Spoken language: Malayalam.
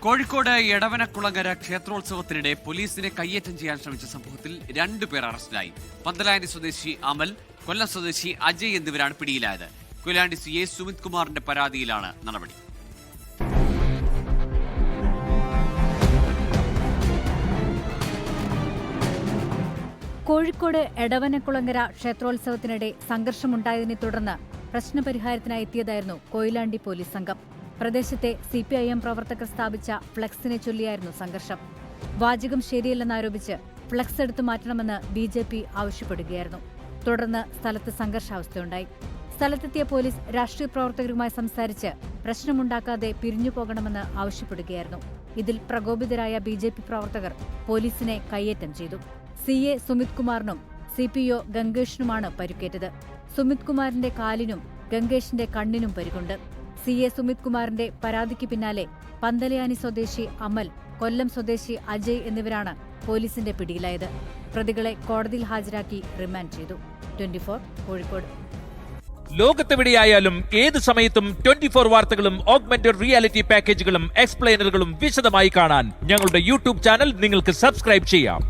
കോഴിക്കോട് എടവനക്കുളങ്ങര ക്ഷേത്രോത്സവത്തിനിടെ പോലീസിനെ കയ്യേറ്റം ചെയ്യാൻ ശ്രമിച്ച സംഭവത്തിൽ 2 പേർ അറസ്റ്റിലായി. പന്തലായനി സ്വദേശി അമൽ, കൊല്ലം സ്വദേശി അജയ് എന്നിവരാണ് പിടിയിലായത്. കൊയിലാണ്ടി CA സുമിത് കുമാറിന്റെ പരാതിയിലാണ് നടപടി. കോഴിക്കോട് എടവനക്കുളങ്ങര ക്ഷേത്രോത്സവത്തിനിടെ സംഘർഷമുണ്ടായതിനെ തുടർന്ന് പ്രശ്നപരിഹാരത്തിനായി എത്തിയതായിരുന്നു കൊയിലാണ്ടി പോലീസ് സംഘം. പ്രദേശത്തെ CPIM പ്രവർത്തകർ സ്ഥാപിച്ച ഫ്ലക്സിനെ ചൊല്ലിയായിരുന്നു സംഘർഷം. വാചകം ശരിയല്ലെന്നാരോപിച്ച് ഫ്ലക്സ് എടുത്തു മാറ്റണമെന്ന് BJP ആവശ്യപ്പെടുകയായിരുന്നു. തുടർന്ന് സ്ഥലത്ത് സംഘർഷാവസ്ഥയുണ്ടായി. സ്ഥലത്തെത്തിയ പോലീസ് രാഷ്ട്രീയ പ്രവർത്തകരുമായി സംസാരിച്ച് പ്രശ്നമുണ്ടാക്കാതെ പിരിഞ്ഞുപോകണമെന്ന് ആവശ്യപ്പെടുകയായിരുന്നു. ഇതിൽ പ്രകോപിതരായ BJP പ്രവർത്തകർ പോലീസിനെ കയ്യേറ്റം ചെയ്തു. CA സുമിത് കുമാറിനും CPO ഗംഗേഷിനുമാണ് പരിക്കേറ്റത്. സുമിത് കുമാറിന്റെ കാലിനും ഗംഗേഷിന്റെ കണ്ണിനും പരിക്കുണ്ട്. CA സുമിത് കുമാറിന്റെ പരാതിക്ക് പിന്നാലെ പന്തലയാനി സ്വദേശി അമൽ, കൊല്ലം സ്വദേശി അജയ് എന്നിവരാണ് പോലീസിന്റെ പിടിയിലായത്. പ്രതികളെ കോടതിയിൽ ഹാജരാക്കി റിമാൻഡ് ചെയ്തു. 24 കോഴിക്കോട്. ലോകത്തെവിടെയായാലും ഏത് സമയത്തും 24 വാർത്തകളും ഓഗ്മെന്റഡ് റിയാലിറ്റി പാക്കേജുകളും എക്സ്പ്ലെയിനറുകളും വിശദമായി കാണാൻ ഞങ്ങളുടെ YouTube ചാനൽ നിങ്ങൾക്ക് സബ്സ്ക്രൈബ് ചെയ്യാം.